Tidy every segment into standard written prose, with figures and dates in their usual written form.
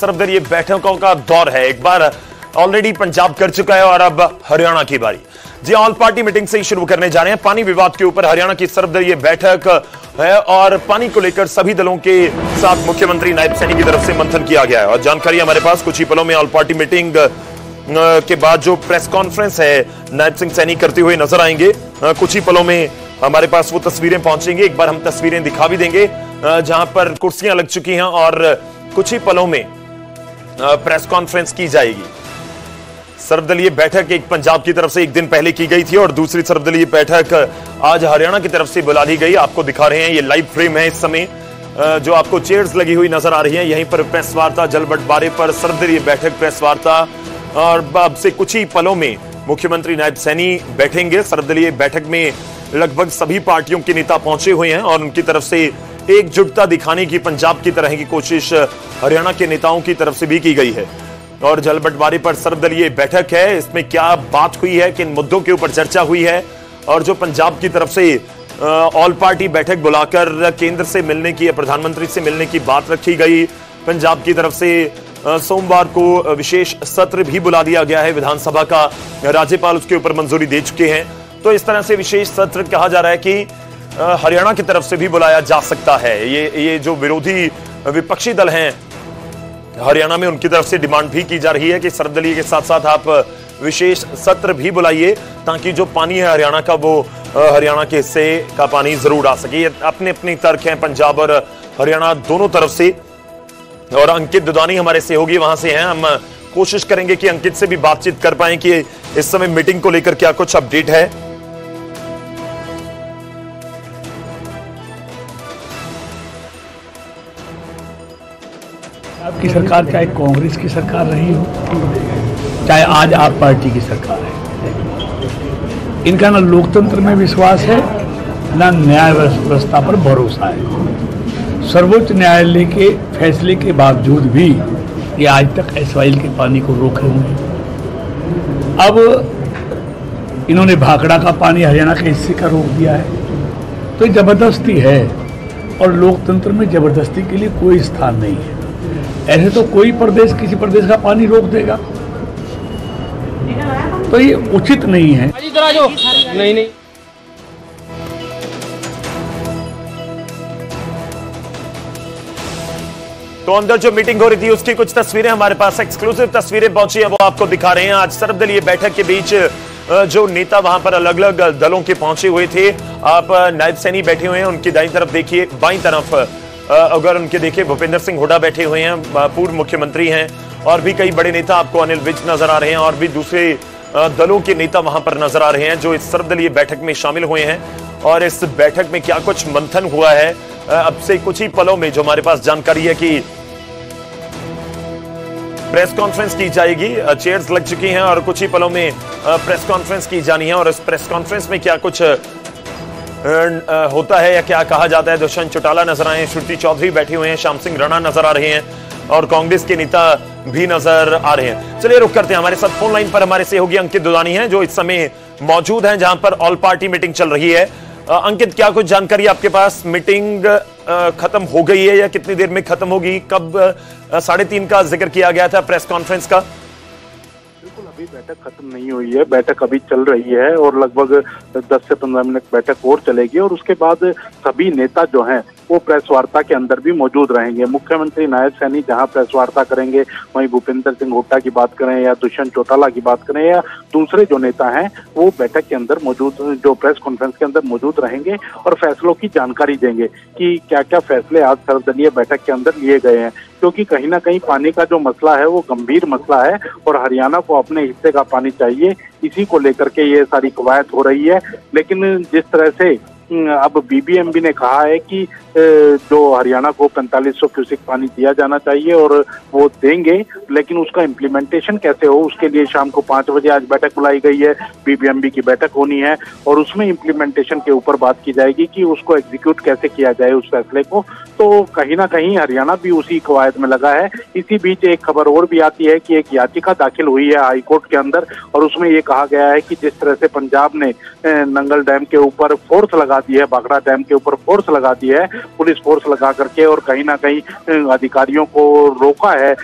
सर्वदलीय बैठकों का दौर है। एक बार ऑलरेडी पंजाब कर चुका है और अब हरियाणा की बारी। जी, ऑल पार्टी मीटिंग से ही शुरू करने जा रहे हैं। पानी विवाद के ऊपर हरियाणा की सर्वदलीय बैठक है और पानी को लेकर सभी दलों के साथ मुख्यमंत्री नायब सैनी की तरफ से मंथन किया गया है। और जानकारी हमारे पास कुछ ही पलों में ऑल पार्टी मीटिंग के बाद जो प्रेस कॉन्फ्रेंस है नायब सिंह सैनी करते हुए नजर आएंगे। कुछ ही पलों में हमारे पास वो तस्वीरें पहुंचेंगी। एक बार हम तस्वीरें दिखा भी देंगे जहां पर कुर्सियां लग चुकी हैं और कुछ ही पलों में प्रेस कॉन्फ्रेंस की जाएगी। सर्वदलीय बैठक एक पंजाब की तरफ से एक दिन पहले की गई थी और दूसरी सर्वदलीय बैठक आज हरियाणा की तरफ से बुला ली गई। आपको दिखा रहे हैं, ये लाइव फ्रेम है इस समय जो आपको चेयर्स लगी हुई नजर आ रही हैं। यहीं पर प्रेस वार्ता, जल बंटवारे पर सर्वदलीय बैठक, प्रेस वार्ता और अब से कुछ ही पलों में मुख्यमंत्री नायब सैनी बैठेंगे। सर्वदलीय बैठक में लगभग सभी पार्टियों के नेता पहुंचे हुए हैं और उनकी तरफ से एकजुटता दिखाने की पंजाब की तरह की कोशिश हरियाणा के नेताओं की तरफ से भी की गई है। और जल बंटवारे पर सर्वदलीय बैठक है, इसमें क्या बात हुई है, किन मुद्दों के ऊपर चर्चा हुई है और जो पंजाब की तरफ से ऑल पार्टी बैठक बुलाकर केंद्र से मिलने की या प्रधानमंत्री से मिलने की बात रखी गई। पंजाब की तरफ से सोमवार को विशेष सत्र भी बुला दिया गया है विधानसभा का, राज्यपाल उसके ऊपर मंजूरी दे चुके हैं। तो इस तरह से विशेष सत्र कहा जा रहा है कि हरियाणा की तरफ से भी बुलाया जा सकता है। ये जो विरोधी विपक्षी दल हैं हरियाणा में, उनकी तरफ से डिमांड भी की जा रही है कि सर्वदलीय के साथ साथ आप विशेष सत्र भी बुलाइए ताकि जो पानी है हरियाणा का वो हरियाणा के हिस्से का पानी जरूर आ सके। अपने अपनी तर्क हैं पंजाब और हरियाणा दोनों तरफ से। और अंकित दुदानी हमारे सहयोगी वहां से हैं, हम कोशिश करेंगे कि अंकित से भी बातचीत कर पाएं कि इस समय मीटिंग को लेकर क्या कुछ अपडेट है। आपकी सरकार चाहे कांग्रेस की सरकार रही हो, चाहे आज आप पार्टी की सरकार है, इनका ना लोकतंत्र में विश्वास है ना न्याय व्यवस्था पर भरोसा है। सर्वोच्च न्यायालय के फैसले के बावजूद भी ये आज तक एसवाइल के पानी को रोके हुए हैं। अब इन्होंने भाखड़ा का पानी हरियाणा के हिस्से का रोक दिया है। तो जबरदस्ती है और लोकतंत्र में जबरदस्ती के लिए कोई स्थान नहीं है। ऐसे तो कोई प्रदेश किसी प्रदेश का पानी रोक देगा, तो ये उचित नहीं है। नहीं तो अंदर जो मीटिंग हो रही थी उसकी कुछ तस्वीरें हमारे पास एक्सक्लूसिव तस्वीरें पहुंची है, वो आपको दिखा रहे हैं। आज सर्वदलीय बैठक के बीच जो नेता वहां पर अलग अलग दलों के पहुंचे हुए थे, आप नायब सैनी बैठे हुए हैं, उनकी दाईं तरफ देखिए, बाईं तरफ अगर उनके देखिए भूपेंद्र सिंह हुड्डा बैठे हुए हैं, पूर्व मुख्यमंत्री हैं, और भी कई बड़े नेता आपको अनिल विज नजर आ रहे हैं और भी दूसरे दलों के नेता वहां पर नजर आ रहे हैं जो इस सर्वदलीय बैठक में शामिल हुए हैं। और इस बैठक में क्या कुछ मंथन हुआ है, अब से कुछ ही पलों में जो हमारे पास जानकारी है कि प्रेस कॉन्फ्रेंस की जाएगी। चेयर्स लग चुकी हैं और कुछ ही पलों में प्रेस कॉन्फ्रेंस की जानी है। और इस प्रेस कॉन्फ्रेंस में क्या कुछ होता है या क्या कहा जाता है, दुष्यंत चौटाला नजर आए हैं, श्रुति चौधरी बैठे हुए हैं, श्याम सिंह राणा नजर आ रहे हैं और कांग्रेस के नेता भी नजर आ रहे हैं। चलिए रुक करते हैं, हमारे साथ फोन लाइन पर हमारे सहयोगी अंकित दुदानी हैं जो इस समय मौजूद हैं जहां पर ऑल पार्टी मीटिंग चल रही है। अंकित, क्या कुछ जानकारी आपके पास, मीटिंग खत्म हो गई है या कितनी देर में खत्म होगी? कब 3:30 का जिक्र किया गया था प्रेस कॉन्फ्रेंस का? बिल्कुल, अभी बैठक खत्म नहीं हुई है, बैठक अभी चल रही है और लगभग 10 से 15 मिनट बैठक और चलेगी और उसके बाद सभी नेता जो हैं वो प्रेस वार्ता के अंदर भी मौजूद रहेंगे। मुख्यमंत्री नायब सैनी जहां प्रेस वार्ता करेंगे, वहीं भूपेंद्र सिंह हुड्डा की बात करें या दुष्यंत चौटाला की बात करें या दूसरे जो नेता हैं वो बैठक के अंदर मौजूद, जो प्रेस कॉन्फ्रेंस के अंदर मौजूद रहेंगे और फैसलों की जानकारी देंगे कि क्या क्या फैसले आज सर्वदलीय बैठक के अंदर लिए गए हैं। क्योंकि कहीं ना कहीं पानी का जो मसला है वो गंभीर मसला है और हरियाणा को अपने हिस्से का पानी चाहिए, इसी को लेकर के ये सारी कवायद हो रही है। लेकिन जिस तरह से अब बीबीएमबी ने कहा है कि जो हरियाणा को 4500 क्यूसेक पानी दिया जाना चाहिए और वो देंगे, लेकिन उसका इम्प्लीमेंटेशन कैसे हो उसके लिए शाम को 5 बजे आज बैठक बुलाई गई है, बीबीएमबी की बैठक होनी है और उसमें इम्प्लीमेंटेशन के ऊपर बात की जाएगी कि उसको एग्जीक्यूट कैसे किया जाए उस फैसले को, तो कहीं ना कहीं हरियाणा भी उसी कवायद में लगा है। इसी बीच एक खबर और भी आती है कि एक याचिका दाखिल हुई है हाईकोर्ट के अंदर, और उसमें ये कहा गया है कि जिस तरह से पंजाब ने नंगल डैम के ऊपर फोर्स लगा दी है, भाखड़ा डैम के ऊपर फोर्स लगा दी है, पुलिस फोर्स लगा करके, और कहीं ना कहीं अधिकारियों को रोका है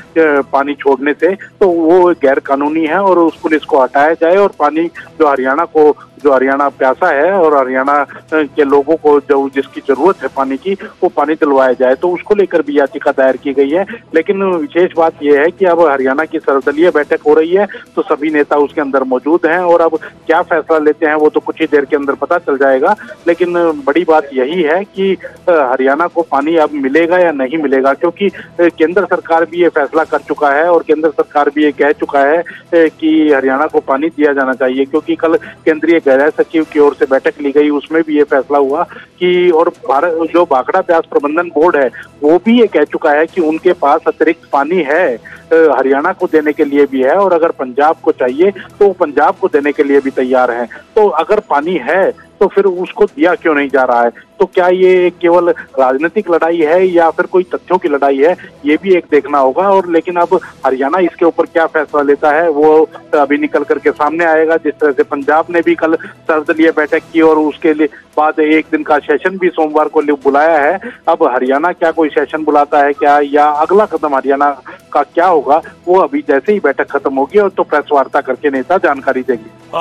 पानी छोड़ने से, तो वो गैर कानूनी है और उस पुलिस को हटाया जाए और पानी जो हरियाणा प्यासा है और हरियाणा के लोगों को जो जिसकी जरूरत है पानी की, वो पानी दिलवाया जाए। तो उसको लेकर भी याचिका दायर की गई है। लेकिन विशेष बात यह है कि अब हरियाणा की सर्वदलीय बैठक हो रही है, तो सभी नेता उसके अंदर मौजूद हैं, और अब क्या फैसला लेते हैं वो तो कुछ ही देर के अंदर पता चल जाएगा। लेकिन बड़ी बात यही है कि हरियाणा को पानी अब मिलेगा या नहीं मिलेगा, क्योंकि केंद्र सरकार भी ये फैसला कर चुका है और केंद्र सरकार भी ये कह चुका है कि हरियाणा को पानी दिया जाना चाहिए। क्योंकि कल केंद्रीय गृह सचिव की ओर से बैठक ली गई, उसमें भी ये फैसला हुआ कि, और भारत जो भाखड़ा प्यास प्रबंधन बोर्ड है वो भी ये कह चुका है कि उनके पास अतिरिक्त पानी है, हरियाणा को देने के लिए भी है, और अगर पंजाब को चाहिए तो वो पंजाब को देने के लिए भी तैयार है। तो अगर पानी है तो फिर उसको दिया क्यों नहीं जा रहा है? तो क्या ये केवल राजनीतिक लड़ाई है या फिर कोई तथ्यों की लड़ाई है, ये भी एक देखना होगा। और लेकिन अब हरियाणा इसके ऊपर क्या फैसला लेता है वो अभी निकल करके सामने आएगा। जिस तरह से पंजाब ने भी कल सर्वदलीय बैठक की और उसके लिए बाद एक दिन का सेशन भी सोमवार को बुलाया है। अब हरियाणा क्या कोई सेशन बुलाता है क्या, या अगला कदम हरियाणा का क्या होगा, वो अभी जैसे ही बैठक खत्म होगी और तो प्रेस वार्ता करके नेता जानकारी देंगे।